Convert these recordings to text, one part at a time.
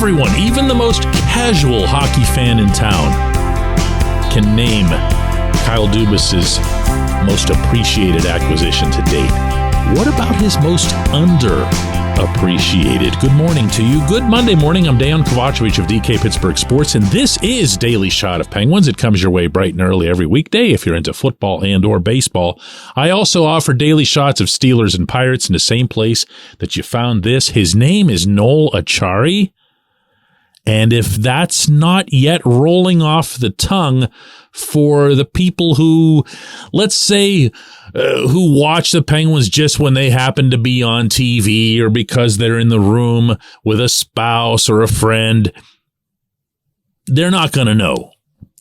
everyone, even the most casual hockey fan in town, can name Kyle Dubas' most appreciated acquisition to date. What about his most underappreciated? Good morning to you. Good Monday morning. I'm Dejan Kovacevic of DK Pittsburgh Sports, and this is Daily Shot of Penguins. It comes your way bright and early every weekday if you're into football and or baseball. I also offer daily shots of Steelers and Pirates in the same place that you found this. His name is Noel Acciari. And if that's not yet rolling off the tongue for the people who, let's say, who watch the Penguins just when they happen to be on TV or because they're in the room with a spouse or a friend, they're not going to know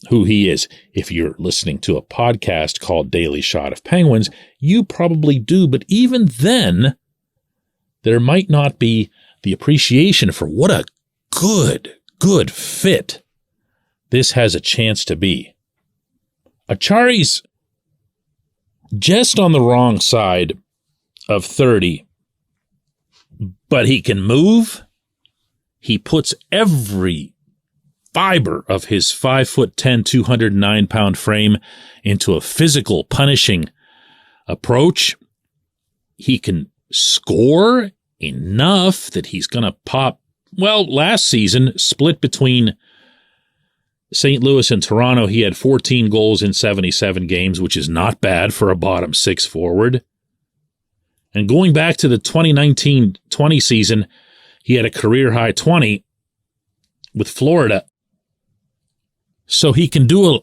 who he is. If you're listening to a podcast called Daily Shot of Penguins, you probably do. But even then, there might not be the appreciation for what a good fit this has a chance to be. Acciari's just on the wrong side of 30, but he can move. He puts every fiber of his 5'10", 209-pound frame into a physical, punishing approach. He can score enough that he's going to pop. Well, last season, split between St. Louis and Toronto, he had 14 goals in 77 games, which is not bad for a bottom six forward. And going back to the 2019-20 season, he had a career-high 20 with Florida. So he can do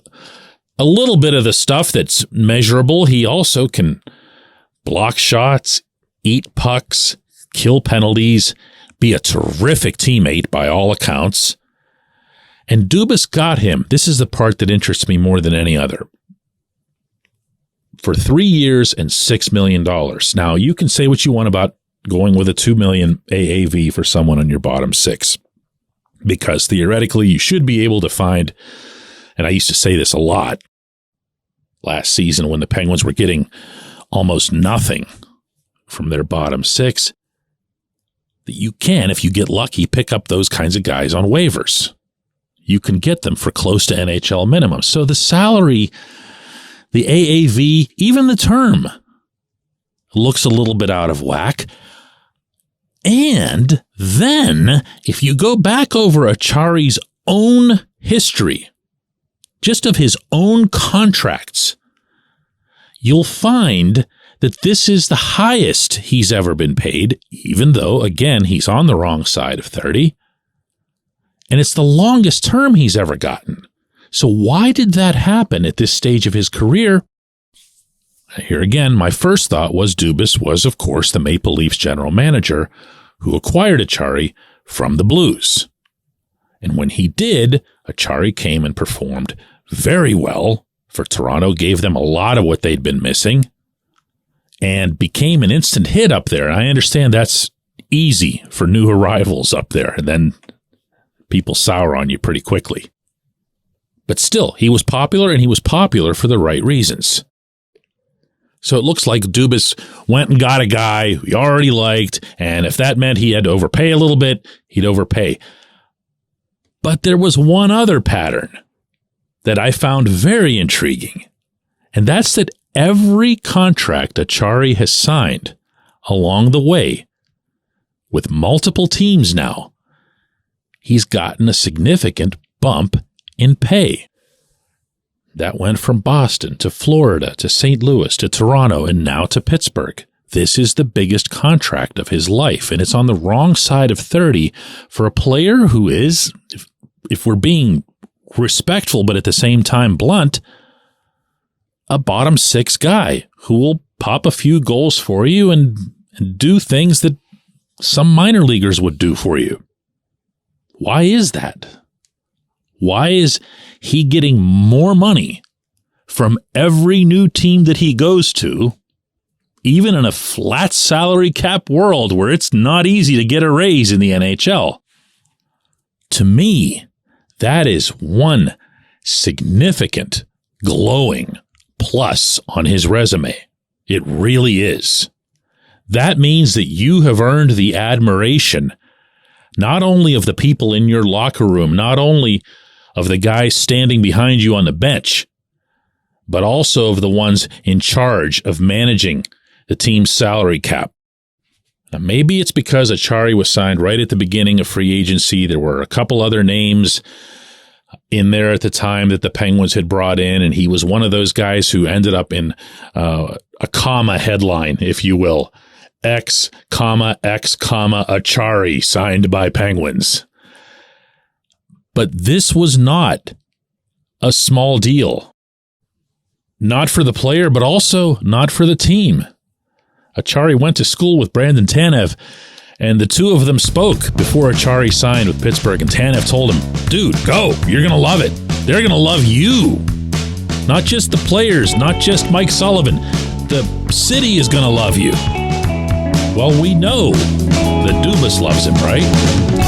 a little bit of the stuff that's measurable. He also can block shots, eat pucks, kill penalties, be a terrific teammate by all accounts. And Dubas got him. This is the part that interests me more than any other. For 3 years and $6 million. Now, you can say what you want about going with a $2 million AAV for someone on your bottom six, because theoretically you should be able to find, and I used to say this a lot last season when the Penguins were getting almost nothing from their bottom six, that you can, if you get lucky, pick up those kinds of guys on waivers. You can get them for close to NHL minimum. So the salary, the AAV, even the term looks a little bit out of whack. And then if you go back over Acciari's own history, just of his own contracts, you'll find that this is the highest he's ever been paid, even though, again, he's on the wrong side of 30. And it's the longest term he's ever gotten. So why did that happen at this stage of his career? Here again, my first thought was Dubas was, of course, the Maple Leafs general manager who acquired Acciari from the Blues. And when he did, Acciari came and performed very well for Toronto, gave them a lot of what they'd been missing, and became an instant hit up there. I understand that's easy for new arrivals up there, and then people sour on you pretty quickly. But still, he was popular, and he was popular for the right reasons. So it looks like Dubas went and got a guy he already liked, and if that meant he had to overpay a little bit, he'd overpay. But there was one other pattern that I found very intriguing, and that's that every contract Acciari has signed along the way, with multiple teams now, he's gotten a significant bump in pay. That went from Boston to Florida to St. Louis to Toronto and now to Pittsburgh. This is the biggest contract of his life, and it's on the wrong side of 30 for a player who is, if we're being respectful but at the same time blunt, a bottom six guy who will pop a few goals for you and do things that some minor leaguers would do for you. Why is that? Why is he getting more money from every new team that he goes to, even in a flat salary cap world where it's not easy to get a raise in the NHL? To me, that is one significant, glowing plus on his resume. It really is. That means that you have earned the admiration not only of the people in your locker room, not only of the guys standing behind you on the bench, but also of the ones in charge of managing the team's salary cap. Now, maybe it's because Acciari was signed right at the beginning of free agency. There were a couple other names in there at the time that the Penguins had brought in, and he was one of those guys who ended up in a comma headline, if you will. X, Acciari, signed by Penguins. But this was not a small deal. Not for the player, but also not for the team. Acciari went to school with Brandon Tanev, and the two of them spoke before Acciari signed with Pittsburgh, and Tanev told him, dude, go. You're going to love it. They're going to love you. Not just the players, not just Mike Sullivan. The city is going to love you. Well, we know that Dubas loves him, right?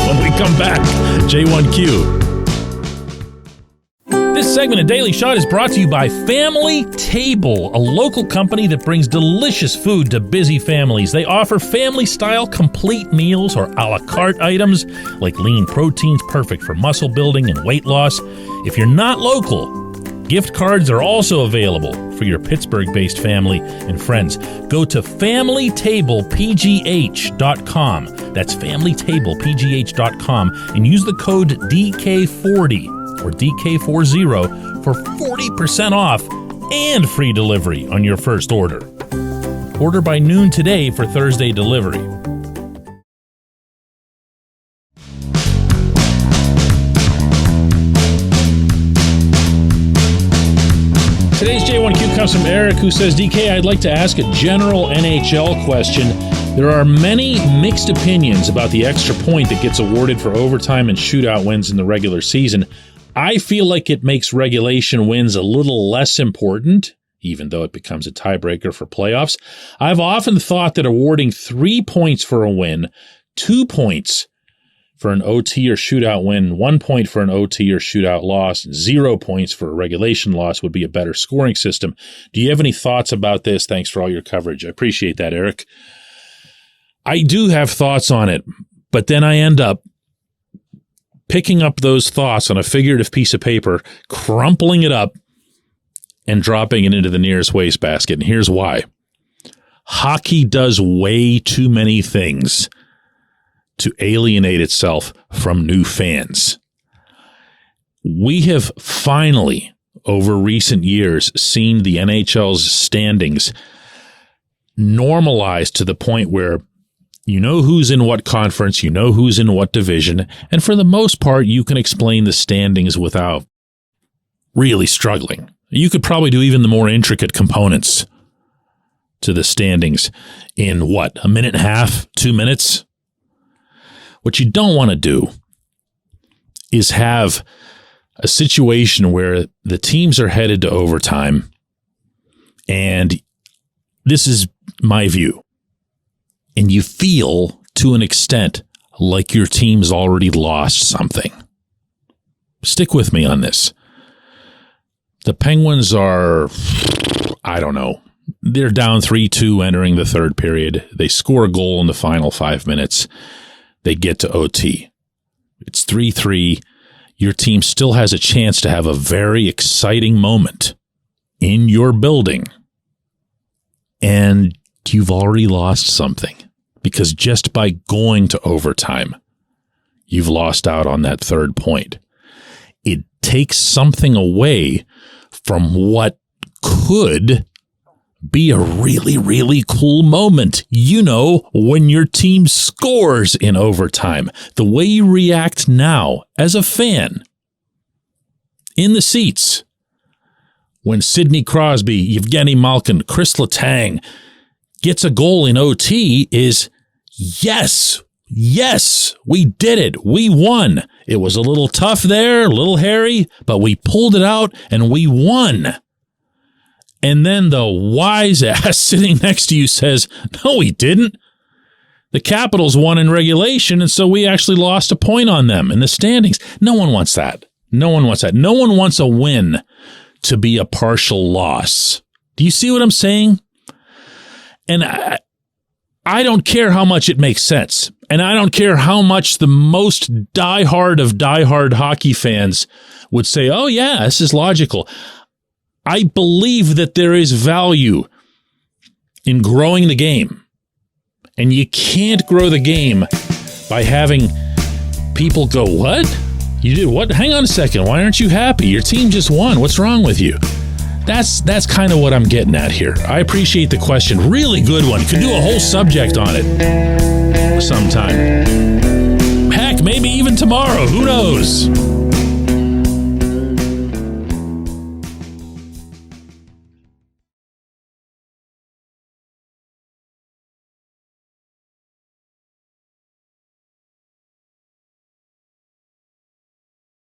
When we come back, J1Q. This segment of Daily Shot is brought to you by Family Table, a local company that brings delicious food to busy families. They offer family-style complete meals or a la carte items like lean proteins perfect for muscle building and weight loss. If you're not local, gift cards are also available for your Pittsburgh-based family and friends. Go to FamilyTablePGH.com. That's FamilyTablePGH.com and use the code DK40 or DK40 for 40% off and free delivery on your first order. Order by noon today for Thursday delivery. Today's J1Q comes from Eric, who says, DK, I'd like to ask a general NHL question. There are many mixed opinions about the extra point that gets awarded for overtime and shootout wins in the regular season. I feel like it makes regulation wins a little less important, even though it becomes a tiebreaker for playoffs. I've often thought that awarding 3 points for a win, 2 points for an OT or shootout win, 1 point for an OT or shootout loss, 0 points for a regulation loss would be a better scoring system. Do you have any thoughts about this? Thanks for all your coverage. I appreciate that, Eric. I do have thoughts on it, but then I end up picking up those thoughts on a figurative piece of paper, crumpling it up, and dropping it into the nearest wastebasket. And here's why. Hockey does way too many things to alienate itself from new fans. We have finally, over recent years, seen the NHL's standings normalized to the point where you know who's in what conference, you know who's in what division, and for the most part, you can explain the standings without really struggling. You could probably do even the more intricate components to the standings in, a minute and a half, 2 minutes? What you don't want to do is have a situation where the teams are headed to overtime, and this is my view, and you feel, to an extent, like your team's already lost something. Stick with me on this. The Penguins are, I don't know, they're down 3-2 entering the third period. They score a goal in the final 5 minutes. They get to OT. It's 3-3. Your team still has a chance to have a very exciting moment in your building. And you've already lost something, because just by going to overtime, you've lost out on that third point. It takes something away from what could be a really, really cool moment. You know, when your team scores in overtime, the way you react now as a fan in the seats when Sidney Crosby, Evgeny Malkin, Chris Letang gets a goal in OT is, yes, we did it. We won. It was a little tough there, a little hairy, but we pulled it out and we won. And then the wise ass sitting next to you says, no, we didn't. The Capitals won in regulation, and so we actually lost a point on them in the standings. No one wants that. No one wants that. No one wants a win to be a partial loss. Do you see what I'm saying? And I don't care how much it makes sense. And I don't care how much the most diehard hockey fans would say, oh, yeah, this is logical. I believe that there is value in growing the game. And you can't grow the game by having people go, what? You did what? Hang on a second. Why aren't you happy? Your team just won. What's wrong with you? That's kind of what I'm getting at here. I appreciate the question. Really good one. Could do a whole subject on it sometime. Heck, maybe even tomorrow. Who knows?